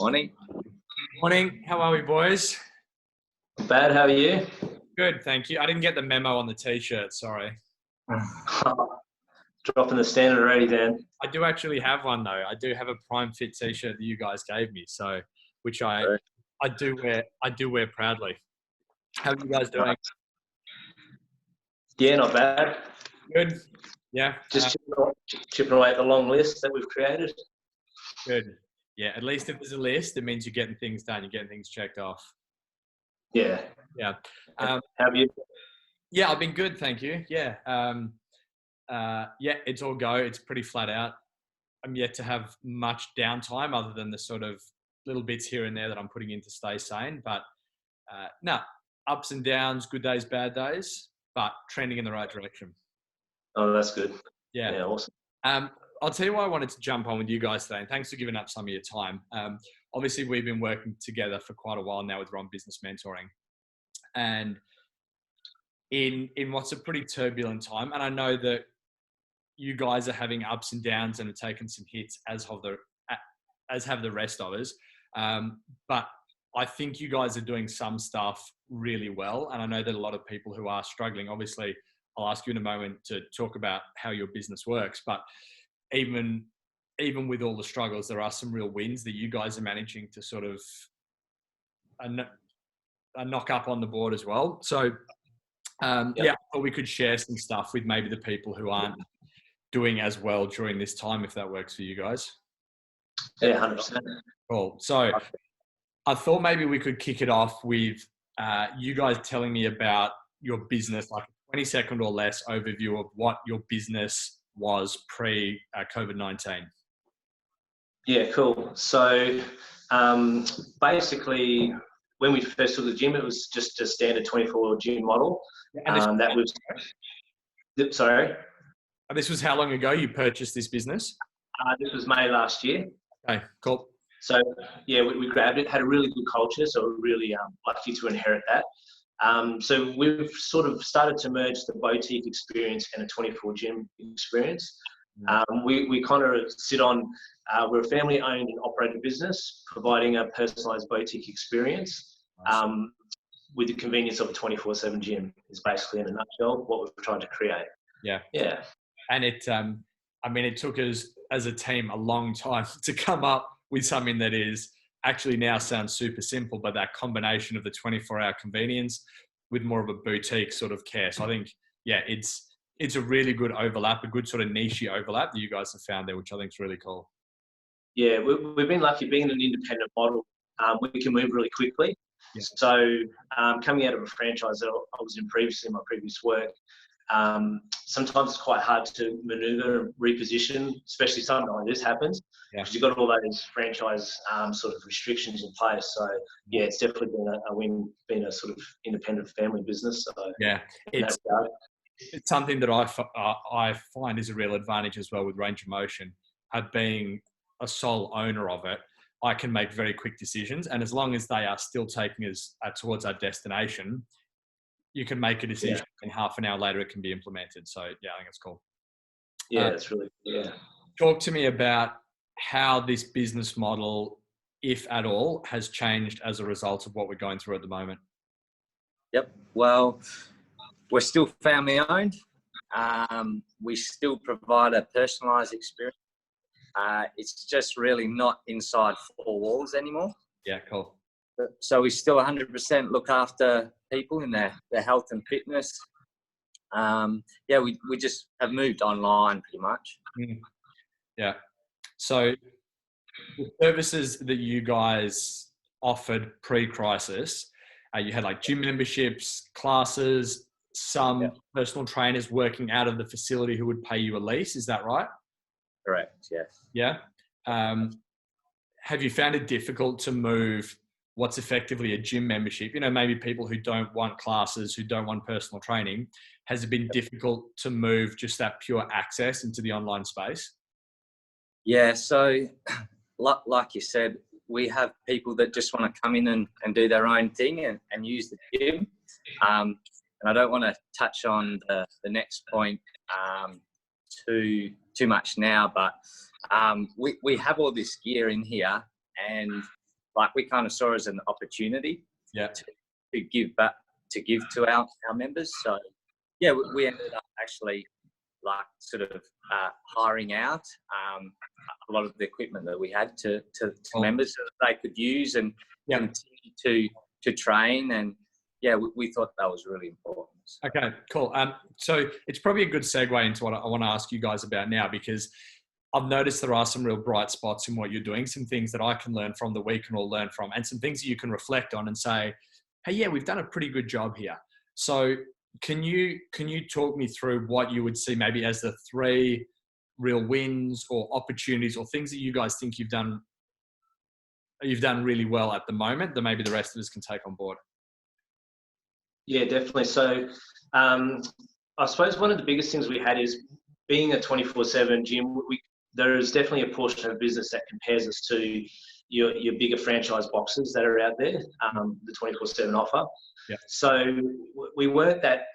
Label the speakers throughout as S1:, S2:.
S1: Morning.
S2: Morning. How are we, boys?
S3: Bad, how are you?
S2: Good, thank you. I didn't get the memo on the t-shirt, sorry.
S3: Dropping the standard already, Dan.
S2: I do actually have one though. I do have a PrimeFit t-shirt that you guys gave me, so which I do wear proudly. How are you guys doing?
S3: Yeah, not bad.
S2: Good. Yeah.
S3: Just chipping away at the long list that we've created.
S2: Good. Yeah, at least if there's a list, it means you're getting things done, you're getting things checked off.
S3: Yeah.
S2: Yeah.
S3: How have you?
S2: Yeah, I've been good, thank you. Yeah. Yeah, it's all go. It's pretty flat out. I'm yet to have much downtime other than the sort of little bits here and there that I'm putting in to stay sane. But no, ups and downs, good days, bad days, but trending in the right direction.
S3: Oh, that's good.
S2: Yeah.
S3: Yeah, awesome.
S2: I'll tell you why I wanted to jump on with you guys today, and thanks for giving up some of your time. Obviously, we've been working together for quite a while now with ROM Business Mentoring, and in what's a pretty turbulent time, and I know that you guys are having ups and downs and have taken some hits, as have the rest of us. But I think you guys are doing some stuff really well, and I know that a lot of people who are struggling. Obviously, I'll ask you in a moment to talk about how your business works, but even with all the struggles, there are some real wins that you guys are managing to sort of knock up on the board as well. So, yeah, I thought we could share some stuff with maybe the people who aren't doing as well during this time, if that works for you guys.
S3: Yeah, 100%.
S2: Cool. So I thought maybe we could kick it off with you guys telling me about your business, like a 20-second or less overview of what your business was pre-COVID-19.
S3: Yeah, cool. So basically, when we first took the gym, it was just a standard 24 gym model. That was, sorry?
S2: This was how long ago you purchased this business?
S3: This was May last year.
S2: Okay, cool.
S3: So yeah, we grabbed it, had a really good culture, so we're really lucky to inherit that. So we've sort of started to merge the boutique experience and a 24 gym experience. We kind of sit on, we're a family owned and operated business, providing a personalized boutique experience with the convenience of a 24/7 gym is basically in a nutshell what we've tried to create.
S2: Yeah.
S3: Yeah.
S2: And it, I mean, it took us as a team a long time to come up with something that is actually now sounds super simple, but that combination of the 24-hour convenience with more of a boutique sort of care. So I think, yeah, it's a really good overlap, a good sort of niche overlap that you guys have found there, which I think is really cool.
S3: Yeah, we've been lucky being an independent model. We can move really quickly. Yeah. So coming out of a franchise that I was in previously, in my previous work, sometimes it's quite hard to maneuver and reposition, especially something like this happens, because you've got all those franchise sort of restrictions in place. So yeah, it's definitely been a win, being a sort of independent family business. So
S2: yeah, it's something that I find is a real advantage as well with range of motion. Being a sole owner of it, I can make very quick decisions, and as long as they are still taking us towards our destination, you can make a decision and half an hour later it can be implemented. So yeah, I think it's cool.
S3: Yeah, it's really cool. Yeah.
S2: Talk to me about how this business model, if at all, has changed as a result of what we're going through at the moment.
S1: Yep. Well, we're still family owned. We still provide a personalised experience. It's just really not inside four walls anymore.
S2: Yeah, cool.
S1: So we still 100% look after people in their health and fitness. Yeah, we just have moved online pretty much.
S2: Yeah. So the services that you guys offered pre-crisis, you had like gym memberships, classes, some personal trainers working out of the facility who would pay you a lease. Is that right?
S1: Correct. Yes.
S2: Yeah. Have you found it difficult to move what's effectively a gym membership? You know, maybe people who don't want classes, who don't want personal training. Has it been difficult to move just that pure access into the online space?
S1: Yeah. So like you said, we have people that just want to come in and do their own thing and use the gym. And I don't want to touch on the next point too much now, but we have all this gear in here, and like we kind of saw it as an opportunity
S2: Yeah.
S1: to give back, to give to our members. So yeah, we ended up actually like sort of hiring out a lot of the equipment that we had to members so that they could use and continue to train. And yeah, we thought that was really important.
S2: Okay, cool. So it's probably a good segue into what I want to ask you guys about now, because I've noticed there are some real bright spots in what you're doing, some things that I can learn from, that we can all learn from, and some things that you can reflect on and say, hey, yeah, we've done a pretty good job here. So can you talk me through what you would see maybe as the 3 real wins or opportunities or things that you guys think you've done really well at the moment that maybe the rest of us can take on board?
S3: Yeah, definitely. So I suppose one of the biggest things we had is being a 24/7 gym. There is definitely a portion of business that compares us to your bigger franchise boxes that are out there, the 24/7 offer.
S2: Yeah.
S3: So we weren't that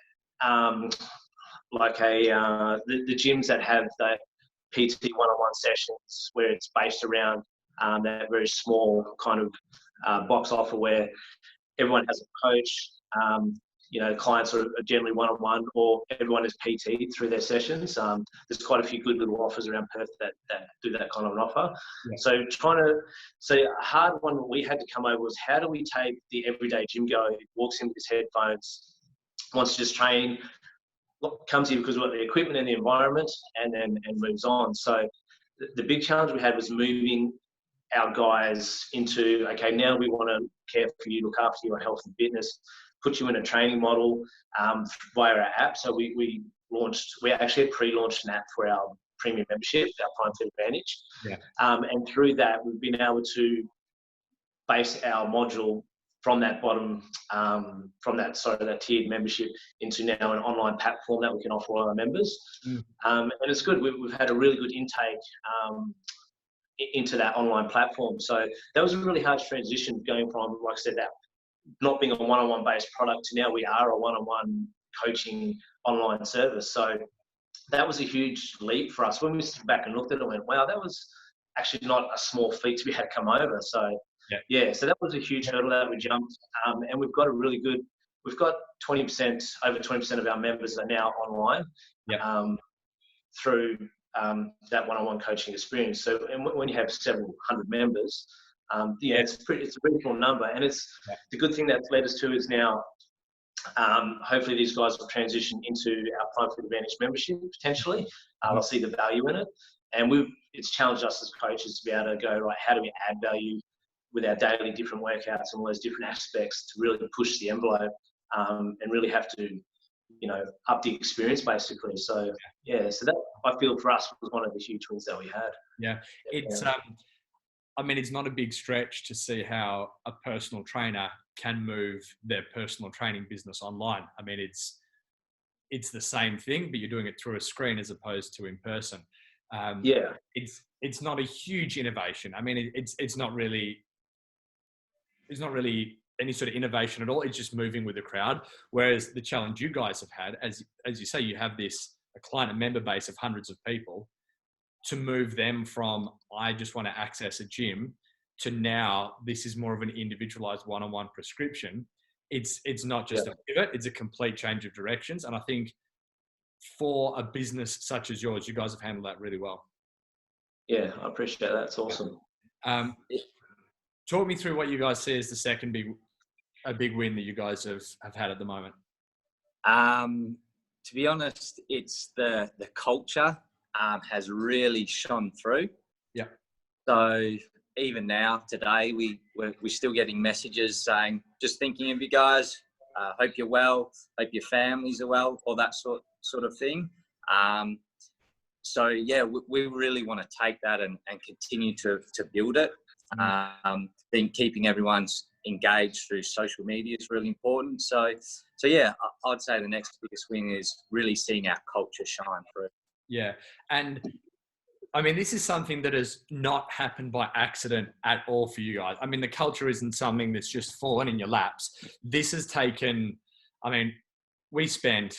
S3: like the gyms that have that PT one-on-one sessions where it's based around that very small kind of box offer where everyone has a coach. Clients are generally one-on-one, or everyone is PT through their sessions. There's quite a few good little offers around Perth that do that kind of an offer. Yeah. So a hard one that we had to come over was, how do we take the everyday gym goer who walks in with his headphones, wants to just train, comes here because of the equipment and the environment, and moves on. So the big challenge we had was moving our guys into, okay, now we want to care for you, look after your health and fitness, put you in a training model via our app. So we actually pre-launched an app for our premium membership, our PrimeFit Advantage.
S2: Yeah.
S3: And through that, we've been able to base our module from that bottom, that tiered membership into now an online platform that we can offer all our members. And it's good. We've had a really good intake into that online platform. So that was a really hard transition, going from, like I said, that not being a one-on-one based product to now we are a one-on-one coaching online service. So that was a huge leap for us. When we stood back and looked at it, and went, wow, that was actually not a small feat to be had to come over. So so that was a huge hurdle that we jumped. And we've got we've got 20%, over 20% of our members are now online through that one-on-one coaching experience. So, and when you have several hundred members, it's a pretty small number. And it's the good thing that's led us to is now, hopefully these guys will transition into our PrimeFit Advantage membership potentially. They'll see the value in it. And it's challenged us as coaches to be able to go, right, how do we add value with our daily different workouts and all those different aspects to really push the envelope and really have to, up the experience basically. So, so that, I feel, for us was one of the huge wins that we had.
S2: Yeah. It's, it's not a big stretch to see how a personal trainer can move their personal training business online. I mean, it's the same thing, but you're doing it through a screen as opposed to in person. It's not a huge innovation. I mean, it's not really any sort of innovation at all. It's just moving with the crowd. Whereas the challenge you guys have had, as you say, you have a client and member base of hundreds of people, to move them from, I just want to access a gym, to now this is more of an individualized one-on-one prescription. It's not just a pivot, it's a complete change of directions. And I think for a business such as yours, you guys have handled that really well.
S3: Yeah, I appreciate that. It's awesome.
S2: Talk me through what you guys see as the second big win that you guys have had at the moment.
S1: To be honest, it's the culture has really shone through.
S2: Yeah.
S1: So even now, today, we're still getting messages saying, just thinking of you guys, hope you're well, hope your families are well, all that sort of thing. So yeah, we really want to take that and continue to build it. Then keeping everyone engaged through social media is really important. So yeah, I'd say the next biggest win is really seeing our culture shine through.
S2: Yeah. And I mean, this is something that has not happened by accident at all for you guys. I mean, the culture isn't something that's just fallen in your laps. This has taken, we spent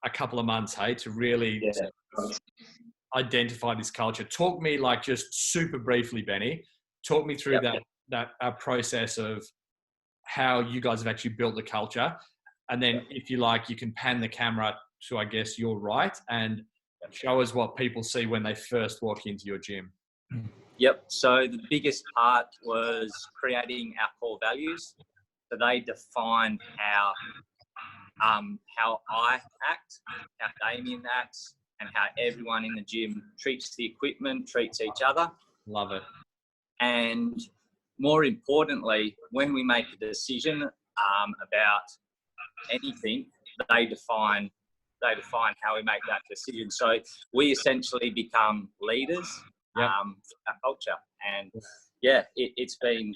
S2: a couple of months, to really identify this culture. Talk me, just super briefly, Benny, talk me through that process of how you guys have actually built the culture. And then if you like, you can pan the camera to, I guess, your right and show us what people see when they first walk into your gym.
S1: Yep. So the biggest part was creating our core values. So they defined how I act, how Damien acts, and how everyone in the gym treats the equipment, treats each other.
S2: Love it.
S1: And more importantly, when we make a decision about anything, they define how we make that decision. So we essentially become leaders for our culture, and it's been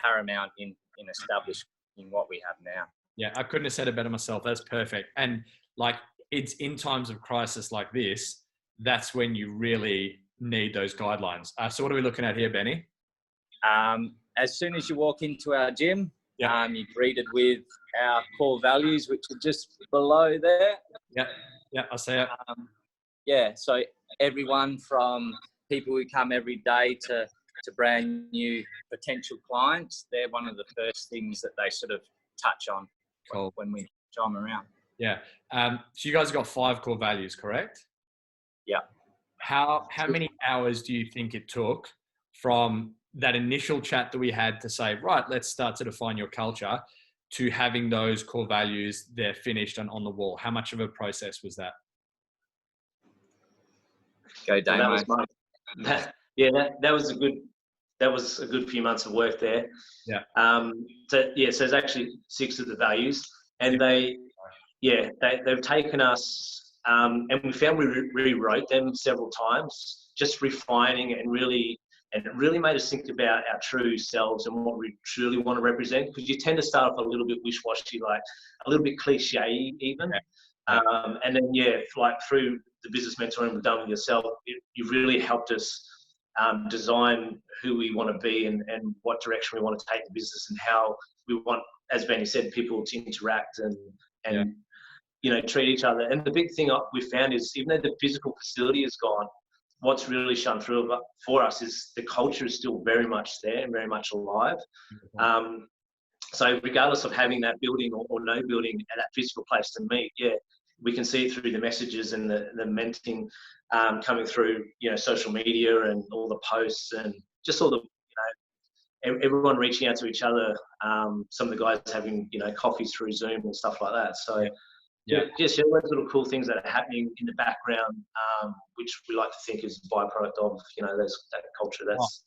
S1: paramount in establishing what we have now.
S2: Yeah, I couldn't have said it better myself. That's perfect. And like, it's in times of crisis like this, that's when you really need those guidelines. So what are we looking at here, Benny?
S1: As soon as you walk into our gym, you're greeted with our core values, which are just below there.
S2: Yeah, I see it.
S1: So everyone from people who come every day to brand new potential clients, they're one of the first things that they sort of touch on when we show them around.
S2: Yeah. So you guys have got 5 core values, correct?
S1: Yeah.
S2: How many hours do you think it took from that initial chat that we had to say, right, let's start to define your culture, to having those core values, they're finished and on the wall? How much of a process was that?
S1: Go, Damo.
S3: That was a good few months of work there.
S2: Yeah.
S3: So there's actually 6 of the values, and they've taken us, and we found we rewrote them several times, just refining and it really made us think about our true selves and what we truly want to represent, because you tend to start off a little bit wish-washy, like a little bit cliche even. And then, like through the business mentoring we've done with yourself, you've really helped us design who we want to be and what direction we want to take the business, and how we want, as Benny said, people to interact and treat each other. And the big thing we found is, even though the physical facility is gone, what's really shone through for us is the culture is still very much there and very much alive. So regardless of having that building or no building and that physical place to meet, we can see it through the messages and the mentoring coming through, social media and all the posts, and just all the, everyone reaching out to each other. Some of the guys having, coffees through Zoom and stuff like that. So just those little cool things that are happening in the background, which we like to think is a byproduct of, that culture that's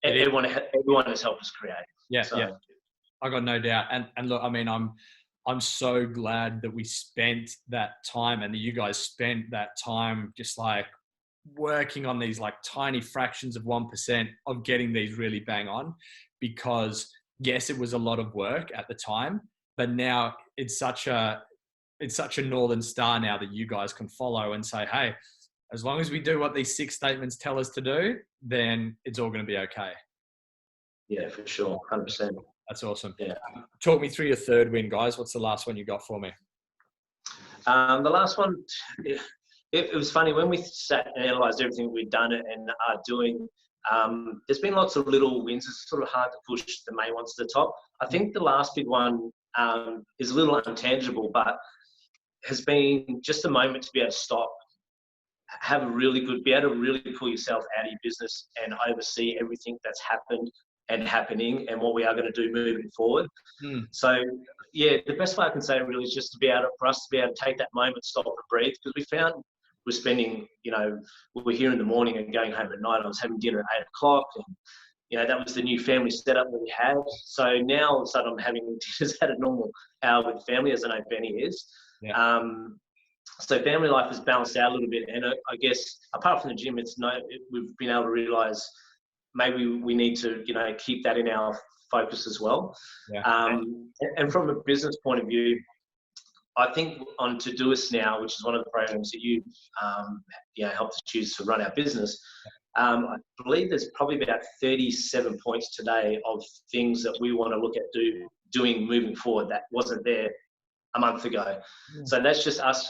S3: everyone has helped us create.
S2: I got no doubt. And look, I mean, I'm so glad that we spent that time, and that you guys spent that time just like working on these like tiny fractions of 1% of getting these really bang on, because yes, it was a lot of work at the time, but now it's such a northern star now that you guys can follow and say, hey, as long as we do what these 6 statements tell us to do, then it's all going to be okay.
S3: Yeah, for sure. 100%.
S2: That's awesome.
S3: Yeah.
S2: Talk me through your 3rd win, guys. What's the last one you got for me?
S3: The last one, it was funny when we sat and analysed everything we'd done and are doing. There's been lots of little wins. It's sort of hard to push the main ones to the top. I think the last big one is a little intangible, but has been just a moment to be able to stop, be able to really pull yourself out of your business and oversee everything that's happened and happening and what we are going to do moving forward. So the best way I can say really is just for us to be able to take that moment, stop and breathe, because we found we're spending, we're here in the morning and going home at night. I was having dinner at 8 o'clock, and that was the new family setup that we had. So now all of a sudden I'm having dinners at a normal hour with family, as I know Benny is. So family life has balanced out a little bit, and I guess apart from the gym, we've been able to realise maybe we need to keep that in our focus as well. And from a business point of view, I think on Todoist now, which is one of the programs that you helped us choose to run our business, I believe there's probably about 37 points today of things that we want to look at doing moving forward that wasn't there a month ago. So that's just us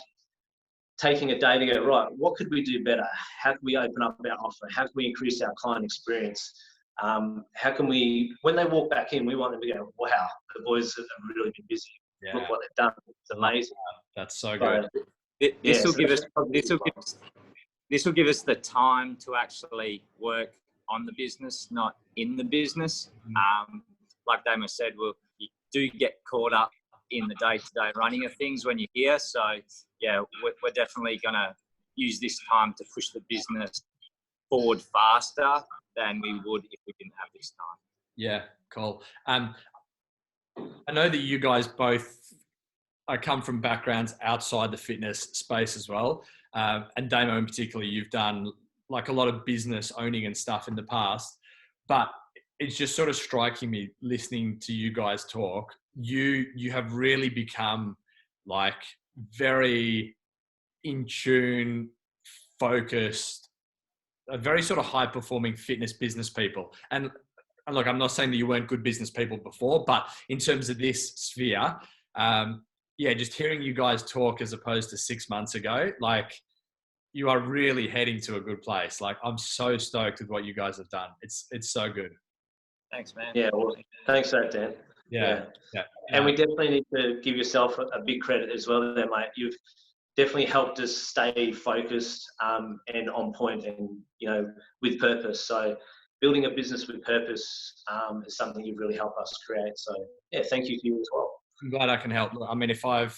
S3: taking a day to go, right, what could we do better? How can we open up our offer? How can we increase our client experience? How can we, when they walk back in, we want them to go, wow, the boys have really been busy.
S2: Yeah.
S3: Look what they've done. It's amazing.
S2: That's so good.
S1: This will
S3: so
S1: give us
S3: that's probably
S1: this will give us the time to actually work on the business, not in the business. Like Damo said, you do get caught up in the day-to-day running of things when you're here. So yeah, we're definitely going to use this time to push the business forward faster than we would if we didn't have this time.
S2: Yeah, cool. I know that you guys both come from backgrounds outside the fitness space as well. And Damo in particular, you've done like a lot of business owning and stuff in the past, but it's just sort of striking me listening to you guys talk. You have really become like very in tune, focused, a very sort of high performing fitness business people. And look, I'm not saying that you weren't good business people before, but in terms of this sphere, yeah, just hearing you guys talk as opposed to 6 months ago, like you are really heading to a good place. Like I'm so stoked with what you guys have done. It's so good.
S1: Thanks, man.
S3: Yeah, well, thanks for that, Dan.
S2: Yeah.
S3: And we definitely need to give yourself a big credit as well there, mate. You've definitely helped us stay focused and on point and, you know, with purpose. So building a business with purpose is something you've really helped us create. So yeah, thank you to you as well.
S2: I'm glad I can help. I mean, if I've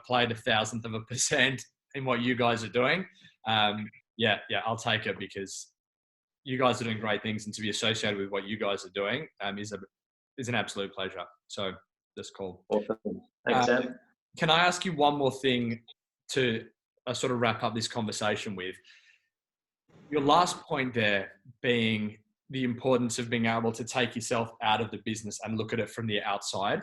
S2: played 1,000% in what you guys are doing, yeah, I'll take it because you guys are doing great things, and to be associated with what you guys are doing is an absolute pleasure. So that's cool.
S3: Awesome. Thanks, Sam.
S2: Can I ask you one more thing to sort of wrap up this conversation with? Your last point there being the importance of being able to take yourself out of the business and look at it from the outside.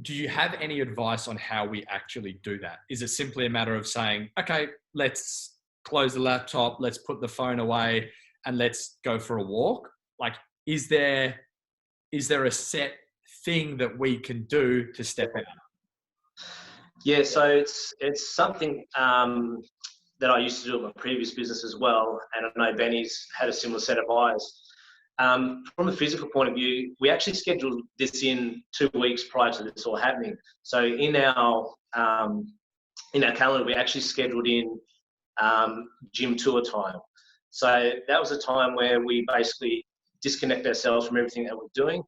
S2: Do you have any advice on how we actually do that? Is it simply a matter of saying, okay, let's close the laptop, let's put the phone away, and let's go for a walk? Like, is there a set thing that we can do to step out?
S3: Yeah, so it's something that I used to do in my previous business as well, and I know Benny's had a similar set of eyes. From a physical point of view, we actually scheduled this in 2 weeks prior to this all happening. So in our calendar, we actually scheduled in gym tour time. So that was a time where we basically disconnect ourselves from everything that we're doing.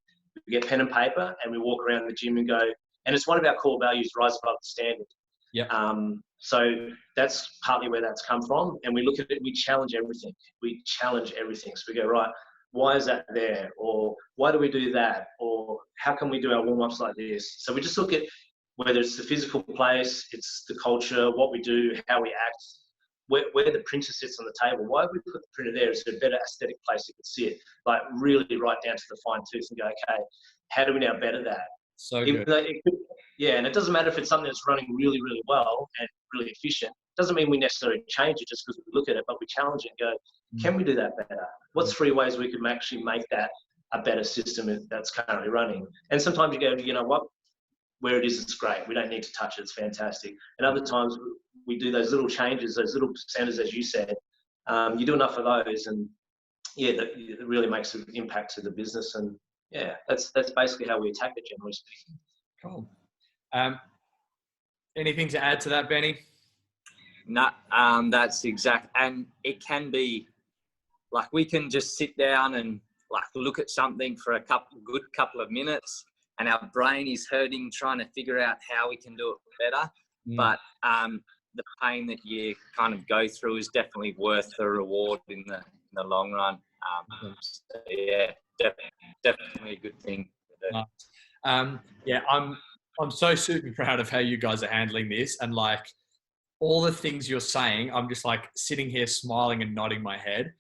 S3: We get pen and paper and we walk around the gym and go, and it's one of our core values, rise above the standard.
S2: Yeah.
S3: So that's partly where that's come from. And we look at it, we challenge everything. So we go, right, why is that there? Or why do we do that? Or how can we do our warm-ups like this? So we just look at whether it's the physical place, it's the culture, what we do, how we act, where the printer sits on the table. Why have we put the printer there? Is it a better aesthetic place it could sit? Like really right down to the fine tooth and go, okay, how do we now better that?
S2: So good.
S3: And it doesn't matter if it's something that's running really, really well and really efficient. It doesn't mean we necessarily change it just because we look at it, but we challenge it and go, can we do that better? What's 3 ways we could actually make that a better system that's currently running? And sometimes you go, you know what, where it is, it's great. We don't need to touch it. It's fantastic. And other times we do those little changes, those little percentages, as you said. You do enough of those and yeah, it really makes an impact to the business. And yeah, that's basically how we attack it, generally speaking.
S2: Cool. Anything to add to that, Benny?
S1: No, that's exact. And it can be like we can just sit down and like look at something for a good couple of minutes, and our brain is hurting trying to figure out how we can do it better. But the pain that you kind of go through is definitely worth the reward in the long run. So yeah, definitely a good thing to do.
S2: Yeah, I'm so super proud of how you guys are handling this, and like all the things you're saying, I'm just like sitting here smiling and nodding my head.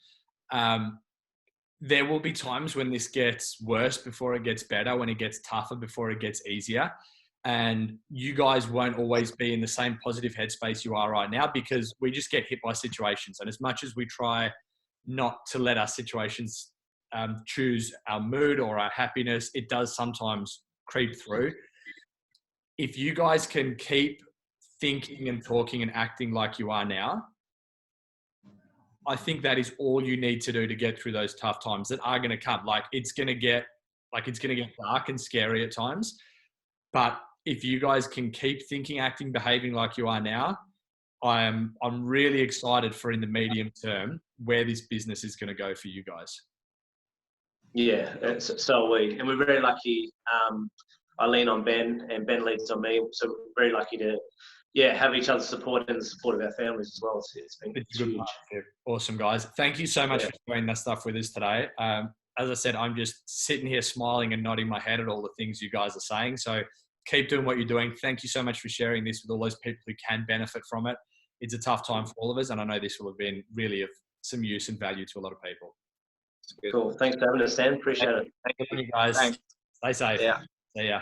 S2: There will be times when this gets worse before it gets better, when it gets tougher before it gets easier. And you guys won't always be in the same positive headspace you are right now because we just get hit by situations. And as much as we try not to let our situations choose our mood or our happiness, it does sometimes creep through. If you guys can keep thinking and talking and acting like you are now, I think that is all you need to do to get through those tough times that are going to come. It's going to get dark and scary at times. But if you guys can keep thinking, acting, behaving like you are now, I'm really excited for in the medium term where this business is going to go for you guys.
S3: Yeah, so are we. And we're very lucky. I lean on Ben and Ben leans on me. So we're very lucky to, have each other's support and the support of our families as well. It's been huge.
S2: Awesome, guys. Thank you so much for sharing that stuff with us today. As I said, I'm just sitting here smiling and nodding my head at all the things you guys are saying. So keep doing what you're doing. Thank you so much for sharing this with all those people who can benefit from it. It's a tough time for all of us, and I know this will have been really of some use and value to a lot of people.
S3: Cool. Thanks for having us, Sam. Appreciate it.
S2: Thank you, guys.
S1: Thanks.
S2: Stay safe.
S1: Yeah.
S2: See ya.